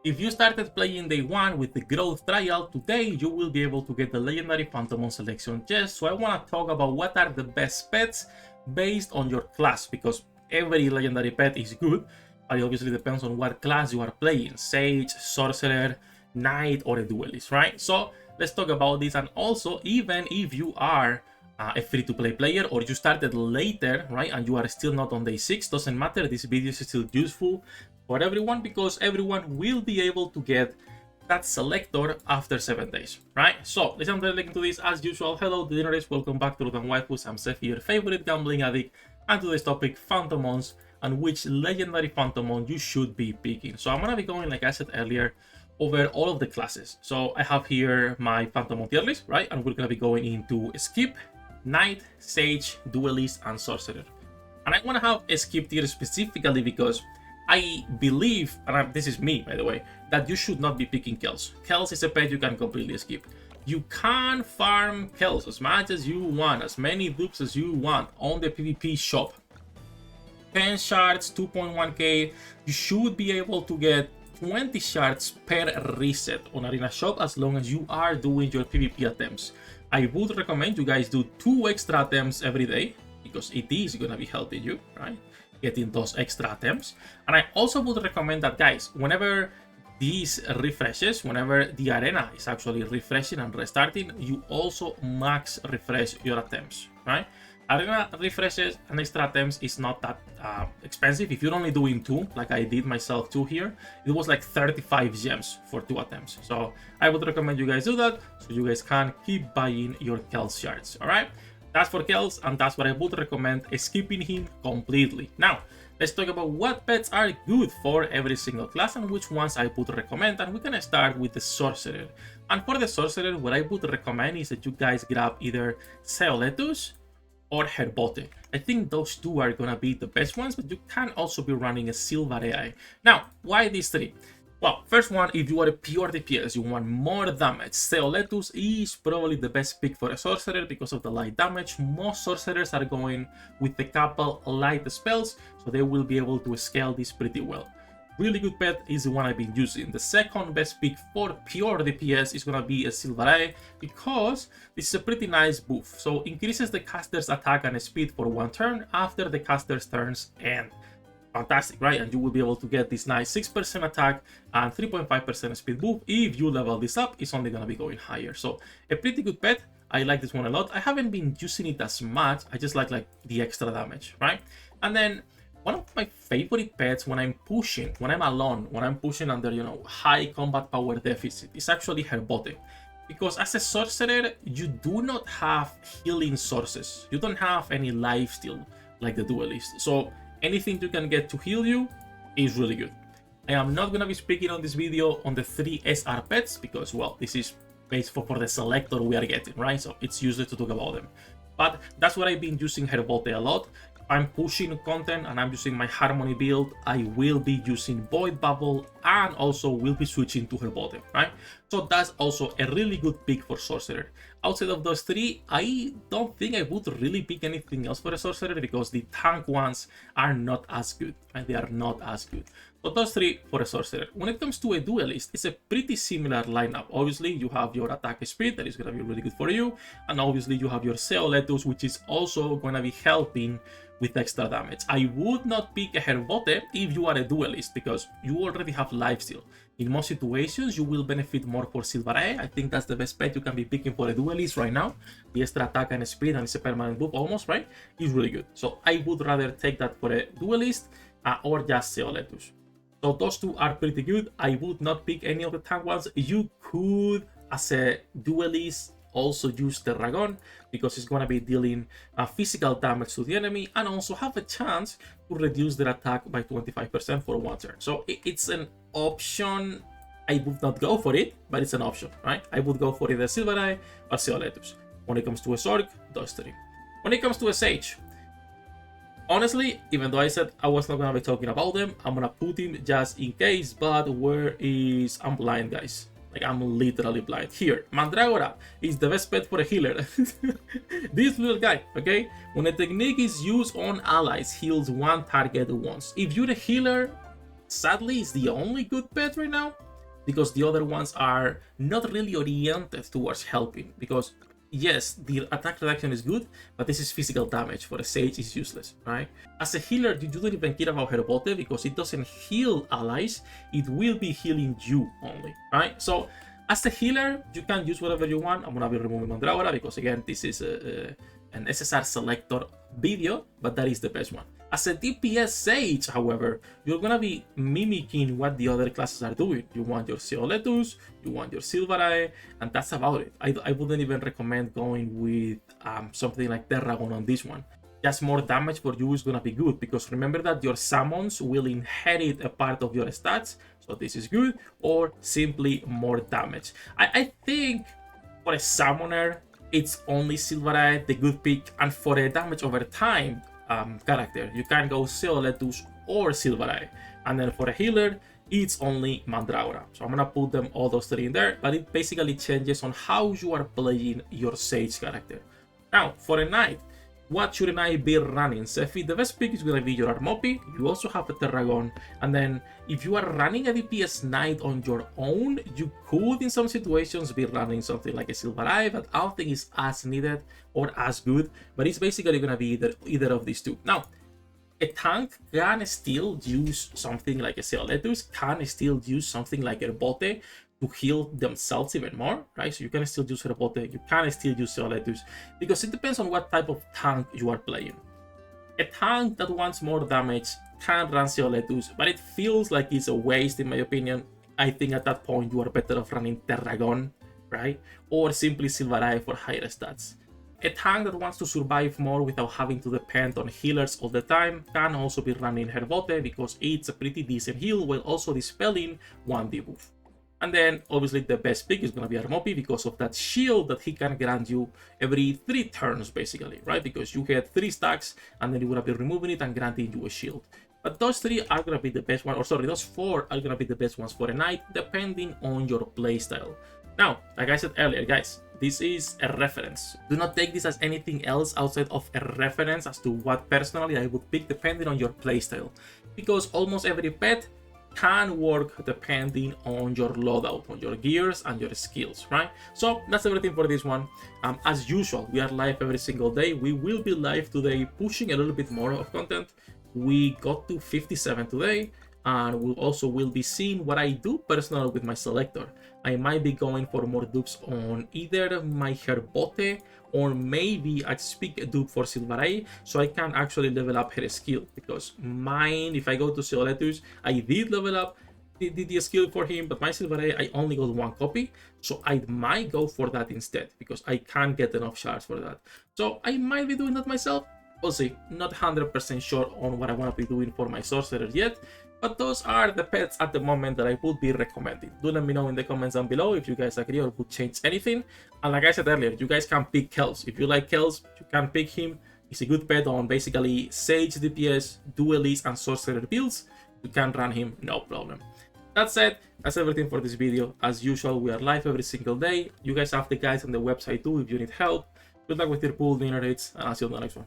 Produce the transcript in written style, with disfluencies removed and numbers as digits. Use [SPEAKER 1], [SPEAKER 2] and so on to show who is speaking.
[SPEAKER 1] If you started playing day 1 with the growth trial, today you will be able to get the legendary Fantomon selection chest. So I want to talk about what are the best pets based on your class, because every legendary pet is good, but it obviously depends on what class you are playing: Sage, Sorcerer, Knight, or a Duelist, right? So let's talk about this. And also, even if you are a free-to-play player or you started later, right, and you are still not on day 6, doesn't matter, this video is still useful for everyone, because everyone will be able to get that selector after 7 days, right? So let's jump directly into this. As usual, hello degenerates, welcome back to Waifus. I'm Sefhi, your favorite gambling addict, and today's topic, Fantomons, and which legendary Fantomon you should be picking. So I'm gonna be going, like I said earlier, over all of the classes. So I have here my Fantomon tier list, right? And we're gonna be going into Skip, Knight, Sage, Duelist, and Sorcerer. And I want to have a skip tier specifically because I believe, and this is me by the way, that you should not be picking Kells. Kells is a pet you can completely skip. You can farm Kells as much as you want, as many dupes as you want on the PvP shop. 10 shards, 2.1k, you should be able to get 20 shards per reset on Arena Shop as long as you are doing your PvP attempts. I would recommend you guys do 2 extra attempts every day, because it is going to be helping you, right? Getting those extra attempts. And I also would recommend that, guys, whenever these refreshes, whenever the arena is actually refreshing and restarting, you also max refresh your attempts, right? Arena refreshes and extra attempts is not that expensive. If you're only doing 2, like I did myself 2 here, it was like 35 gems for 2 attempts. So I would recommend you guys do that, so you guys can keep buying your Kells shards, all right? That's for Kells, and that's what I would recommend, skipping him completely. Now, let's talk about what pets are good for every single class and which ones I would recommend, and we're gonna start with the Sorcerer. And for the Sorcerer, what I would recommend is that you guys grab either Seoletus or Herbote. I think those 2 are gonna be the best ones, but you can also be running a Silver AI. Now, why these 3? Well, first one, if you are a pure DPS, you want more damage, Seoletus is probably the best pick for a Sorcerer because of the light damage. Most Sorcerers are going with a couple light spells, so they will be able to scale this pretty well. Really good pet is the one I've been using. The second best pick for pure DPS is gonna be a Silver Eye, because this is a pretty nice buff. So increases the caster's attack and speed for 1 turn after the caster's turns end. Fantastic, right? And you will be able to get this nice 6% attack and 3.5% speed buff. If you level this up, it's only gonna be going higher. So a pretty good pet. I like this one a lot. I haven't been using it as much. I just like the extra damage, right? And then one of my favorite pets when I'm pushing, when I'm alone, when I'm pushing under, you know, high combat power deficit, is actually Herbote. Because as a Sorcerer, you do not have healing sources. You don't have any lifesteal like the Duelist. So anything you can get to heal you is really good. I am not going to be speaking on this video on the 3 SR pets because, well, this is based for the selector we are getting, right? So it's useless to talk about them. But that's what I've been using Herbote a lot. I'm pushing content and I'm using my Harmony build, I will be using Void Bubble and also will be switching to Herbote, right? So that's also a really good pick for Sorcerer. Outside of those 3, I don't think I would really pick anything else for a Sorcerer because the tank ones are not as good, right? They are not as good. So those 3 for a Sorcerer. When it comes to a Duelist, it's a pretty similar lineup. Obviously, you have your attack speed, that is going to be really good for you. And obviously, you have your Seoletus, which is also going to be helping with extra damage. I would not pick a Herbote if you are a Duelist because you already have lifesteal. In most situations, you will benefit more for Silver Eye. I think that's the best pet you can be picking for a Duelist right now. The extra attack and speed, and it's a permanent buff almost, right? Is really good. So I would rather take that for a Duelist or just Seoletus. So those 2 are pretty good. I would not pick any of the tank ones. You could, as a Duelist, also use the Dragon because it's going to be dealing physical damage to the enemy and also have a chance to reduce their attack by 25% for 1 turn. So it's an option. I would not go for it, but it's an option, right? I would go for either Silver Eye or Seoletus. When it comes to a Zork, those 3. When it comes to a Sage, honestly, even though I said I was not going to be talking about them, I'm going to put him just in case, but I'm blind, guys. Like, I'm literally blind. Here, Mandragora is the best pet for a healer. This little guy, okay? When a technique is used on allies, heals 1 target once. If you're a healer, sadly, it's the only good pet right now. because the other ones are not really oriented towards helping. Because yes, the attack reduction is good, but this is physical damage. For a Sage, is useless, right? As a healer, you don't even care about her bote because it doesn't heal allies. It will be healing you only, right? So as a healer, you can use whatever you want. I'm gonna be removing Mandragora because again, this is an SSR selector video, but that is the best one. As a DPS Sage, however, you're gonna be mimicking what the other classes are doing. You want your Seoletus, you want your Silvereye, and that's about it. I wouldn't even recommend going with something like Terragon on this one. Just more damage for you is gonna be good, because remember that your summons will inherit a part of your stats, so this is good, or simply more damage. I think for a summoner, it's only Silvereye, the good pick, and for a damage over time character, you can go Seoletus or Silvereye, and then for a healer, it's only Mandragora. So I'm gonna put them all those three in there, but it basically changes on how you are playing your Sage character. Now, for a knight, what should I be running? Sefhi, the best pick is going to be your Armopi. You also have a Terragon. And then if you are running a DPS Knight on your own, you could in some situations be running something like a Silvereye, but I don't think it's as needed or as good. But it's basically going to be either of these two. Now, a tank can still use something like a Seoletus, can still use something like a Bote to heal themselves even more, right? So you can still use Rebote, you can still use Seoletus, because it depends on what type of tank you are playing. A tank that wants more damage can run Seoletus, but it feels like it's a waste in my opinion. I think at that point you are better off running Terragon, right? Or simply Silvereye for higher stats. A tank that wants to survive more without having to depend on healers all the time can also be running Herbote, because it's a pretty decent heal while also dispelling one debuff. And then, obviously, the best pick is going to be Armopi because of that shield that he can grant you every 3 turns, basically, right? Because you get 3 stacks, and then you're going to be removing it and granting you a shield. But those 3 are going to be the best ones, or sorry, those 4 are going to be the best ones for a knight, depending on your playstyle. Now, like I said earlier, guys, this is a reference. Do not take this as anything else outside of a reference as to what personally I would pick depending on your playstyle. Because almost every pet can work depending on your loadout, on your gears and your skills, right? So that's everything for this one. As usual, we are live every single day. We will be live today, pushing a little bit more of content. We got to 57 today, and we also will be seeing what I do personally with my selector. I might be going for more dupes on either my Herbote, or maybe I speak a dupe for Silvereye, so I can actually level up her skill. Because mine, if I go to Seoletus, I did level up the skill for him, but my Silvereye, I only got 1 copy, so I might go for that instead, because I can't get enough shards for that. So I might be doing that myself. We'll see. Not 100% sure on what I want to be doing for my sorcerer yet, but those are the pets at the moment that I would be recommending. Do let me know in the comments down below if you guys agree or would change anything. And like I said earlier, you guys can pick Kels. If you like Kels, you can pick him. He's a good pet on basically Sage DPS, Duelist, and Sorcerer builds. You can run him, no problem. That said, that's everything for this video. As usual, we are live every single day. You guys have the guides on the website too if you need help. Good luck with your pool dinner hits, and I'll see you on the next one.